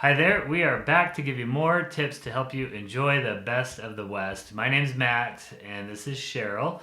Hi there, we are back to give you more tips to help you enjoy the best of the West. My name's Matt, and this is Cheryl,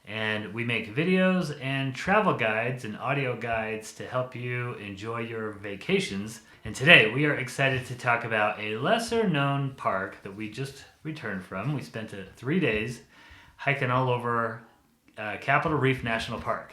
and we make videos and travel guides and audio guides to help you enjoy your vacations. And today we are excited to talk about a lesser known park that we just returned from. We spent 3 days hiking all over Capitol Reef National Park.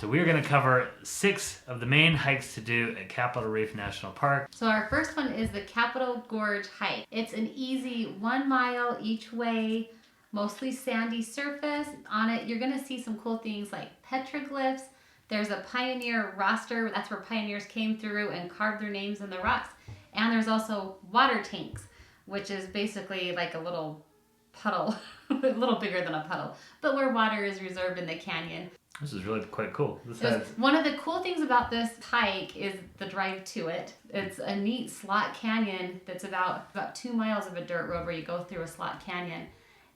So we are going to cover 6 of the main hikes to do at Capitol Reef National Park. So our first one is the Capitol Gorge hike. It's an easy 1 mile each way, mostly sandy surface. On it, you're going to see some cool things like petroglyphs. There's a pioneer roster. That's where pioneers came through and carved their names in the rocks. And there's also water tanks, which is basically like a little puddle, a little bigger than a puddle, but where water is reserved in the canyon. This is really quite cool. One of the cool things about this hike is the drive to it. It's a neat slot canyon that's about 2 miles of a dirt road where you go through a slot canyon.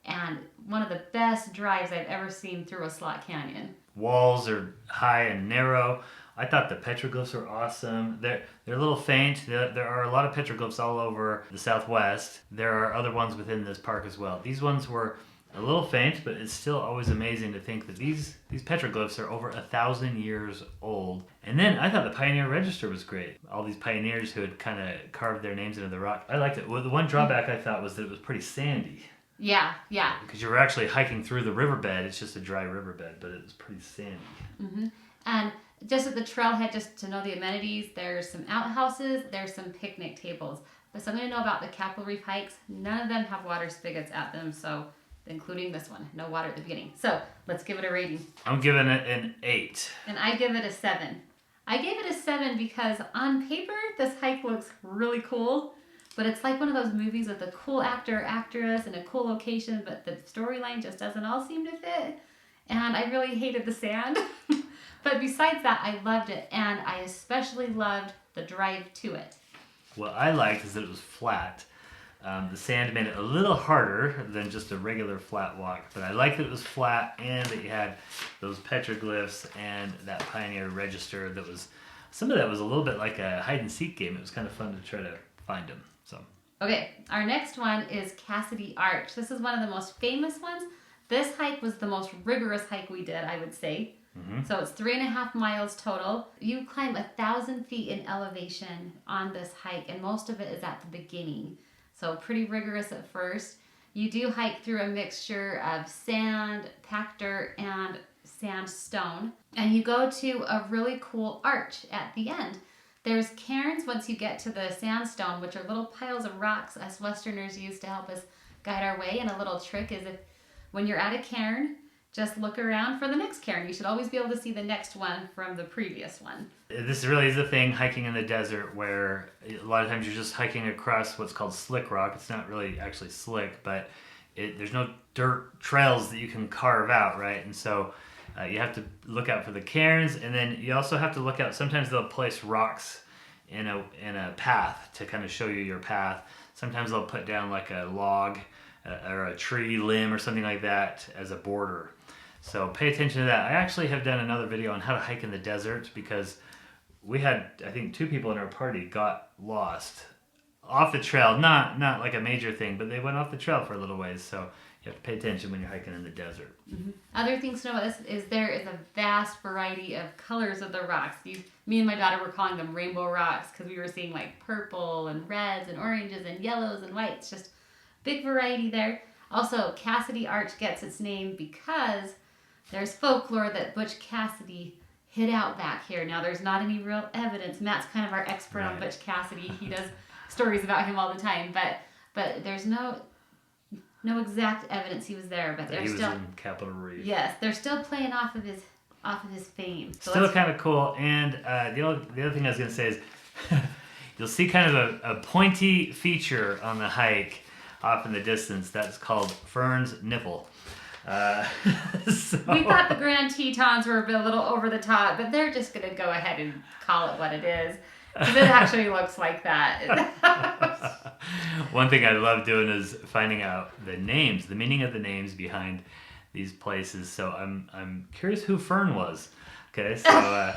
And one of the best drives I've ever seen through a slot canyon. Walls are high and narrow. I thought the petroglyphs were awesome. They're a little faint. There are a lot of petroglyphs all over the Southwest. There are other ones within this park as well. These ones were a little faint, but it's still always amazing to think that these petroglyphs are over 1,000 years old. And then I thought the Pioneer Register was great. All these pioneers who had kind of carved their names into the rock. I liked it. Well, the one drawback I thought was that it was pretty sandy. Yeah. Because you were actually hiking through the riverbed. It's just a dry riverbed, but it was pretty sandy. Mm-hmm. And just at the trailhead, just to know the amenities, there's some outhouses, there's some picnic tables. But something to know about the Capitol Reef hikes, none of them have water spigots at them, so including this one. No water at the beginning. So let's give it a rating. I'm giving it an 8. And I give it a 7. I gave it a 7 because on paper, this hike looks really cool, but it's like one of those movies with a cool actor or actress and a cool location, but the storyline just doesn't all seem to fit. And I really hated the sand. But besides that, I loved it. And I especially loved the drive to it. What I liked is that it was flat. The sand made it a little harder than just a regular flat walk, but I liked that it was flat and that you had those petroglyphs and that Pioneer Register some of that was a little bit like a hide and seek game. It was kind of fun to try to find them. So. Okay, our next one is Cassidy Arch. This is one of the most famous ones. This hike was the most rigorous hike we did, I would say. Mm-hmm. So it's 3.5 miles total. You climb 1,000 feet in elevation on this hike, and most of it is at the beginning. So pretty rigorous at first. You do hike through a mixture of sand, packed dirt, and sandstone. And you go to a really cool arch at the end. There's cairns once you get to the sandstone, which are little piles of rocks us Westerners use to help us guide our way. And a little trick is when you're at a cairn, just look around for the next cairn. You should always be able to see the next one from the previous one. This really is a thing hiking in the desert where a lot of times you're just hiking across what's called slick rock. It's not really actually slick, but there's no dirt trails that you can carve out, right? And so you have to look out for the cairns, and then you also have to look out. Sometimes they'll place rocks in a path to kind of show you your path. Sometimes they'll put down like a log or a tree limb or something like that as a border. So pay attention to that. I actually have done another video on how to hike in the desert because we had, I think, 2 people in our party got lost off the trail. Not like a major thing, but they went off the trail for a little ways. So you have to pay attention when you're hiking in the desert. Mm-hmm. Other things to know about this is there is a vast variety of colors of the rocks. Me and my daughter were calling them rainbow rocks because we were seeing like purple and reds and oranges and yellows and whites. Just big variety there. Also, Cassidy Arch gets its name because there's folklore that Butch Cassidy hid out back here. Now, there's not any real evidence. Matt's kind of our expert on Butch Cassidy. He does stories about him all the time, but there's no exact evidence he was there. But he was in Capitol Reef. Yes, they're still playing off of his fame. So still kind of cool. And the other thing I was going to say is you'll see kind of a pointy feature on the hike off in the distance. That's called Fern's Nipple. We thought the Grand Tetons were a little over the top, but they're just going to go ahead and call it what it is. Because it actually looks like that. One thing I love doing is finding out the meaning of the names behind these places. So I'm curious who Fern was. Okay, so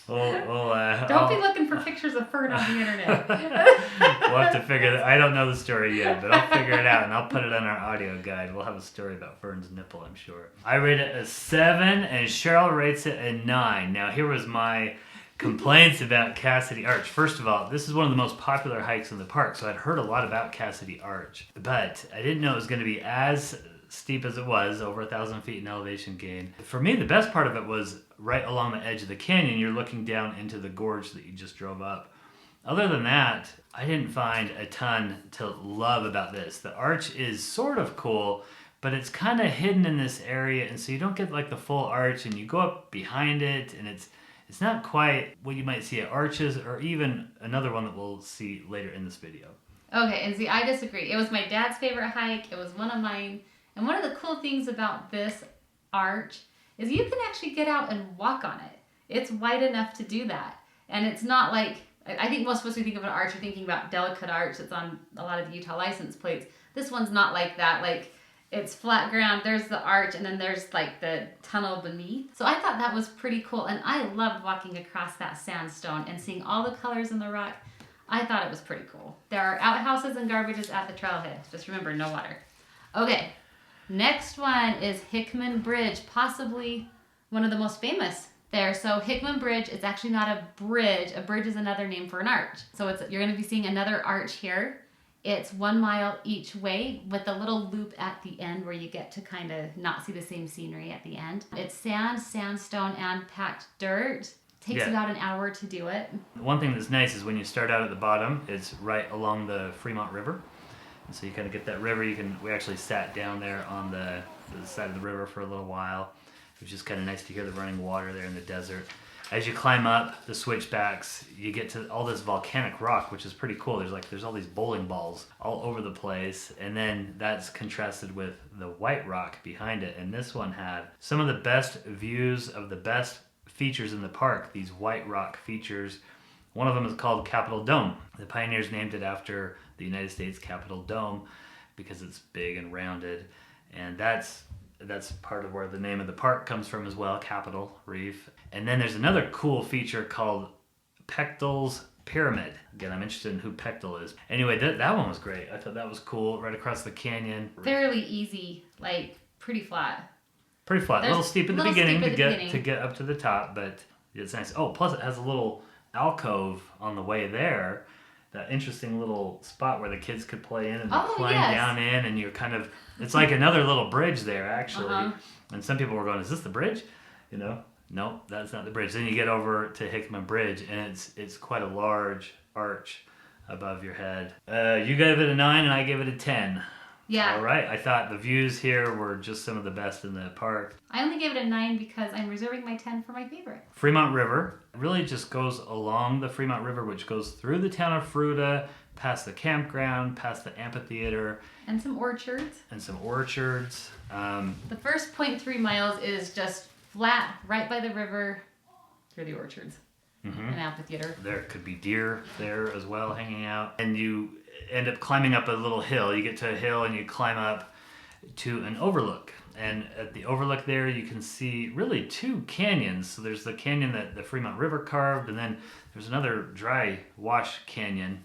Don't be looking for pictures of Fern on the internet. We'll have to figure that. I don't know the story yet, but I'll figure it out and I'll put it on our audio guide. We'll have a story about Fern's nipple, I'm sure. I rate it a 7 and Cheryl rates it a 9. Now here was my complaints about Cassidy Arch. First of all, this is one of the most popular hikes in the park, so I'd heard a lot about Cassidy Arch, but I didn't know it was going to be as steep as it was, over 1,000 feet in elevation gain. For me, the best part of it was right along the edge of the canyon. You're looking down into the gorge that you just drove up. Other than that, I didn't find a ton to love about this. The arch is sort of cool, but it's kind of hidden in this area, and so you don't get like the full arch, and you go up behind it, and it's not quite what you might see at arches, or even another one that we'll see later in this video. Okay, and see, I disagree. It was my dad's favorite hike. It was one of mine. And one of the cool things about this arch is you can actually get out and walk on it. It's wide enough to do that. And it's not like, I think most of us who think of an arch are thinking about Delicate Arch that's on a lot of the Utah license plates. This one's not like that. Like, it's flat ground, there's the arch, and then there's like the tunnel beneath. So I thought that was pretty cool. And I loved walking across that sandstone and seeing all the colors in the rock. I thought it was pretty cool. There are outhouses and garbages at the trailhead. Just remember, no water. Okay. Next one is Hickman Bridge, possibly one of the most famous there. So Hickman Bridge is actually not a bridge. A bridge is another name for an arch. So you're going to be seeing another arch here. It's 1 mile each way with a little loop at the end where you get to kind of not see the same scenery at the end. It's sand, sandstone, and packed dirt. Takes about an hour to do it. One thing that's nice is when you start out at the bottom, it's right along the Fremont River. And so you kind of get that river. We actually sat down there on the side of the river for a little while. It was just kind of nice to hear the running water there in the desert. As you climb up the switchbacks, you get to all this volcanic rock, which is pretty cool. There's all these bowling balls all over the place, and then that's contrasted with the white rock behind it. And this one had some of the best views of the best features in the park, these white rock features. One of them is called Capitol Dome. The pioneers named it after the United States Capitol Dome because it's big and rounded, and that's part of where the name of the park comes from as well, Capitol Reef. And then there's another cool feature called Pechtel's Pyramid. Again, I'm interested in who Pechtel is. Anyway, that one was great. I thought that was cool, right across the canyon. Fairly easy, like pretty flat. Pretty flat, a little steep at the beginning to get up to the top, but it's nice. Oh, plus it has a little alcove on the way there, that interesting little spot where the kids could play in and climb down in, and you're kind of, it's like another little bridge there actually. And some people were going, is this the bridge? You know, no, that's not the bridge. Then you get over to Hickman Bridge, and it's quite a large arch above your head. You gave it a 9 and I gave it a 10. Yeah. All right. I thought the views here were just some of the best in the park. I only gave it a 9 because I'm reserving my 10 for my favorite. Fremont River really just goes along the Fremont River, which goes through the town of Fruita, past the campground, past the amphitheater. And some orchards. The first 0.3 miles is just flat right by the river through the orchards. An amphitheater. There could be deer there as well hanging out. And you end up climbing up a little hill. You get to a hill and you climb up to an overlook. And at the overlook there, you can see really 2 canyons. So there's the canyon that the Fremont River carved, and then there's another dry wash canyon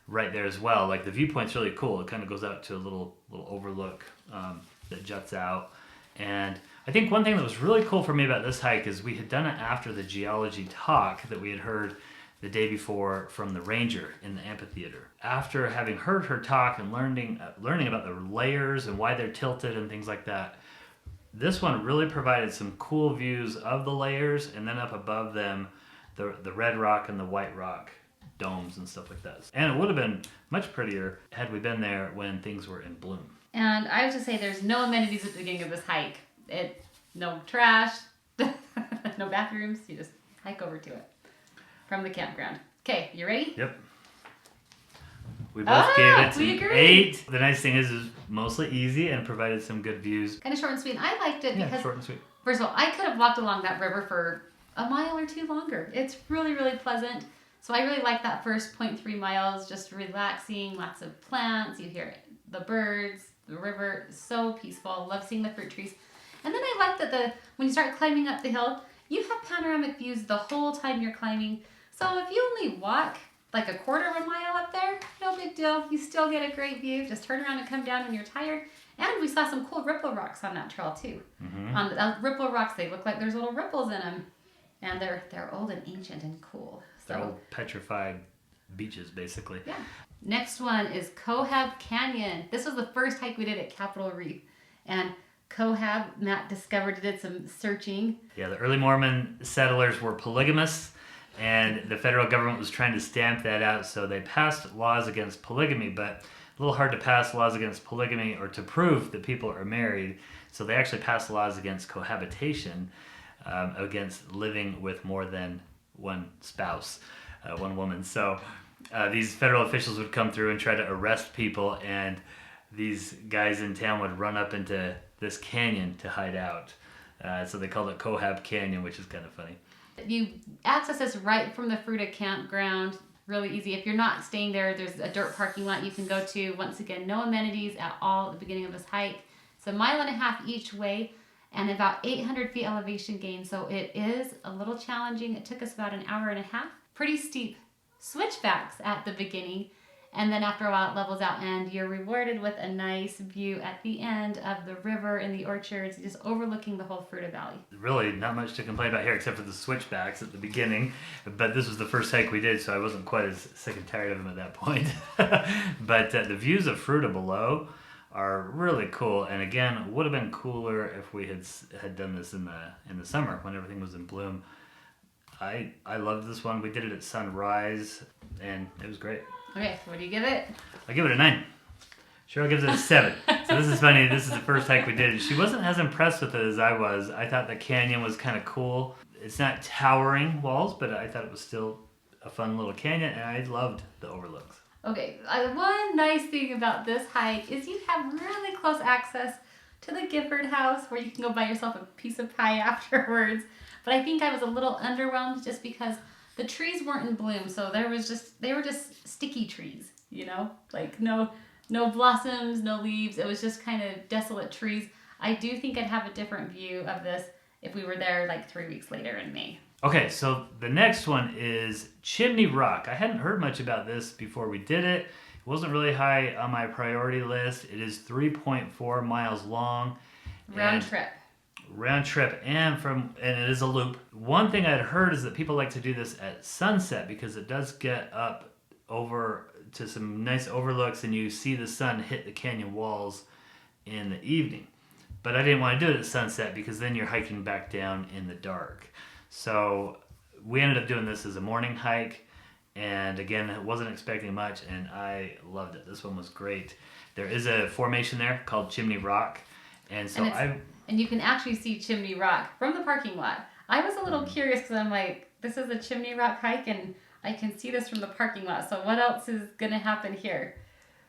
right there as well. Like, the viewpoint's really cool. It kind of goes out to a little overlook that juts out. And I think one thing that was really cool for me about this hike is we had done it after the geology talk that we had heard the day before from the ranger in the amphitheater. After having heard her talk and learning about the layers and why they're tilted and things like that, this one really provided some cool views of the layers, and then up above them, the red rock and the white rock domes and stuff like that. And it would have been much prettier had we been there when things were in bloom. And I have to say, there's no amenities at the beginning of this hike. No trash, no bathrooms. You just hike over to it from the campground. Okay, you ready? Yep. We both gave it an 8. The nice thing is it was mostly easy and provided some good views. Kind of short and sweet. I liked it because, short and sweet. First of all, I could have walked along that river for a mile or 2 longer. It's really, really pleasant. So I really like that first 0.3 miles, just relaxing, lots of plants. You hear the birds, the river, so peaceful. Love seeing the fruit trees. And then I like that when you start climbing up the hill, you have panoramic views the whole time you're climbing. So if you only walk like a quarter of a mile up there, no big deal. You still get a great view. Just turn around and come down when you're tired. And we saw some cool ripple rocks on that trail too. On the ripple rocks, they look like there's little ripples in them. And they're old and ancient and cool. So, they're old petrified beaches, basically. Yeah. Next one is Cohab Canyon. This was the first hike we did at Capitol Reef. And Cohab, Matt discovered, did some searching. Yeah, the early Mormon settlers were polygamous, and the federal government was trying to stamp that out, so they passed laws against polygamy, but a little hard to pass laws against polygamy or to prove that people are married, so they actually passed laws against cohabitation, against living with more than one spouse, one woman. So these federal officials would come through and try to arrest people, and these guys in town would run up into this canyon to hide out. So they called it Cohab Canyon, which is kind of funny. You access this right from the Fruita campground. Really easy. If you're not staying there, there's a dirt parking lot you can go to. Once again, no amenities at all at the beginning of this hike. It's 1.5 miles each way and about 800 feet elevation gain. So it is a little challenging. It took us about 1.5 hours. Pretty steep switchbacks at the beginning. And then after a while it levels out and you're rewarded with a nice view at the end of the river and the orchards, just overlooking the whole Fruita Valley. Really not much to complain about here except for the switchbacks at the beginning. But this was the first hike we did, so I wasn't quite as sick and tired of them at that point. But the views of Fruita below are really cool. And again, it would have been cooler if we had done this in the summer when everything was in bloom. I loved this one. We did it at sunrise and it was great. Okay, what do you give it? I give it a 9. Cheryl gives it a 7. So this is funny. This is the first hike we did. She wasn't as impressed with it as I was. I thought the canyon was kind of cool. It's not towering walls, but I thought it was still a fun little canyon, and I loved the overlooks. Okay, one nice thing about this hike is you have really close access to the Gifford house where you can go buy yourself a piece of pie afterwards. But I think I was a little underwhelmed just because the trees weren't in bloom, so they were just sticky trees, you know? Like no blossoms, no leaves. It was just kind of desolate trees. I do think I'd have a different view of this if we were there like 3 weeks later in May. Okay, so the next one is Chimney Rock. I hadn't heard much about this before we did it. It wasn't really high on my priority list. It is 3.4 miles long. Round trip, and it is a loop. One thing I'd heard is that people like to do this at sunset because it does get up over to some nice overlooks and you see the sun hit the canyon walls in the evening. But I didn't want to do it at sunset because then you're hiking back down in the dark. So we ended up doing this as a morning hike, and again, I wasn't expecting much and I loved it. This one was great. There is a formation there called Chimney Rock, and so and you can actually see Chimney Rock from the parking lot. I was a little curious because I'm like, this is a Chimney Rock hike and I can see this from the parking lot. So what else is going to happen here?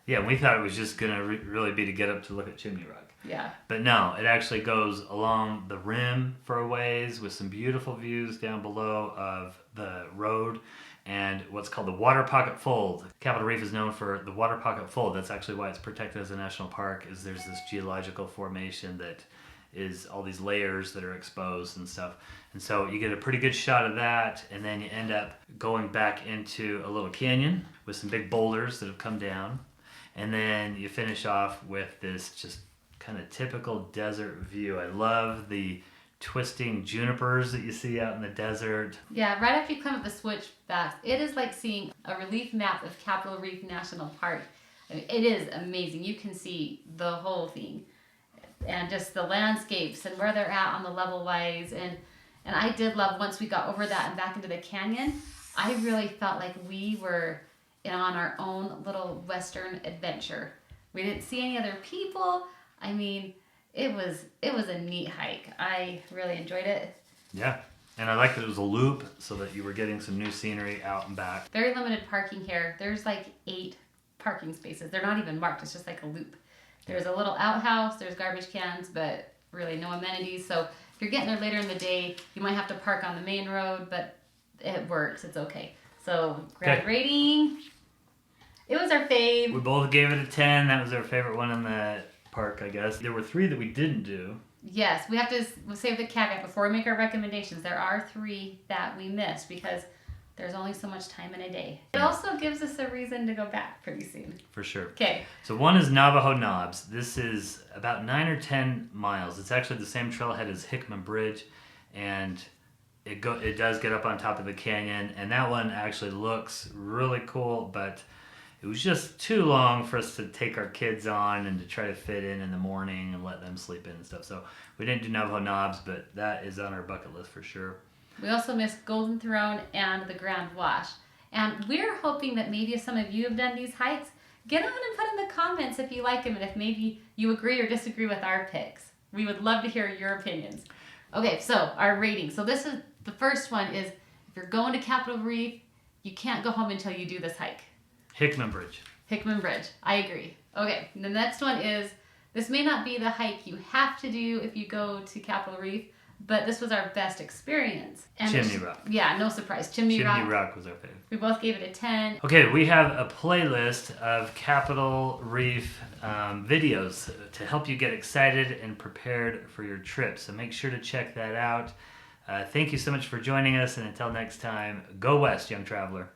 Yeah, we thought it was just going to really be to get up to look at Chimney Rock. Yeah. But no, it actually goes along the rim for a ways with some beautiful views down below of the road and what's called the Water Pocket Fold. Capitol Reef is known for the Water Pocket Fold. That's actually why it's protected as a national park, is there's this geological formation that is all these layers that are exposed and stuff. And so you get a pretty good shot of that, and then you end up going back into a little canyon with some big boulders that have come down. And then you finish off with this just kind of typical desert view. I love the twisting junipers that you see out in the desert. Yeah, right after you come up the switchbacks, it is like seeing a relief map of Capitol Reef National Park. I mean, it is amazing. You can see the whole thing. And just the landscapes and where they're at on the level wise. And I did love once we got over that and back into the canyon, I really felt like we were on our own little Western adventure. We didn't see any other people. I mean, it was a neat hike. I really enjoyed it. Yeah. And I liked that it was a loop so that you were getting some new scenery out and back. Very limited parking here. There's like 8 parking spaces. They're not even marked. It's just like a loop. There's a little outhouse, there's garbage cans, but really no amenities. So if you're getting there later in the day, you might have to park on the main road, but it works. It's okay. So grad rating, it was our fave. We both gave it a 10. That was our favorite one in the park, I guess. There were 3 that we didn't do. Yes, we have to say the caveat before we make our recommendations. There are 3 that we missed because there's only so much time in a day. It also gives us a reason to go back pretty soon. For sure. Okay. So one is Navajo Knobs. This is about 9 or 10 miles. It's actually the same trailhead as Hickman Bridge, and it does get up on top of a canyon, and that one actually looks really cool, but it was just too long for us to take our kids on and to try to fit in the morning and let them sleep in and stuff. So we didn't do Navajo Knobs, but that is on our bucket list for sure. We also missed Golden Throne and the Grand Wash. And we're hoping that maybe if some of you have done these hikes, get on and put in the comments if you like them and if maybe you agree or disagree with our picks. We would love to hear your opinions. Okay, so our rating. So this is the first one is if you're going to Capitol Reef, you can't go home until you do this hike. Hickman Bridge. Hickman Bridge. I agree. Okay, the next one is this may not be the hike you have to do if you go to Capitol Reef, but this was our best experience. And Chimney Rock. Yeah, no surprise. Chimney Rock was our favorite. We both gave it a 10. Okay, we have a playlist of Capitol Reef videos to help you get excited and prepared for your trip. So make sure to check that out. Thank you so much for joining us, and until next time, go west, young traveler.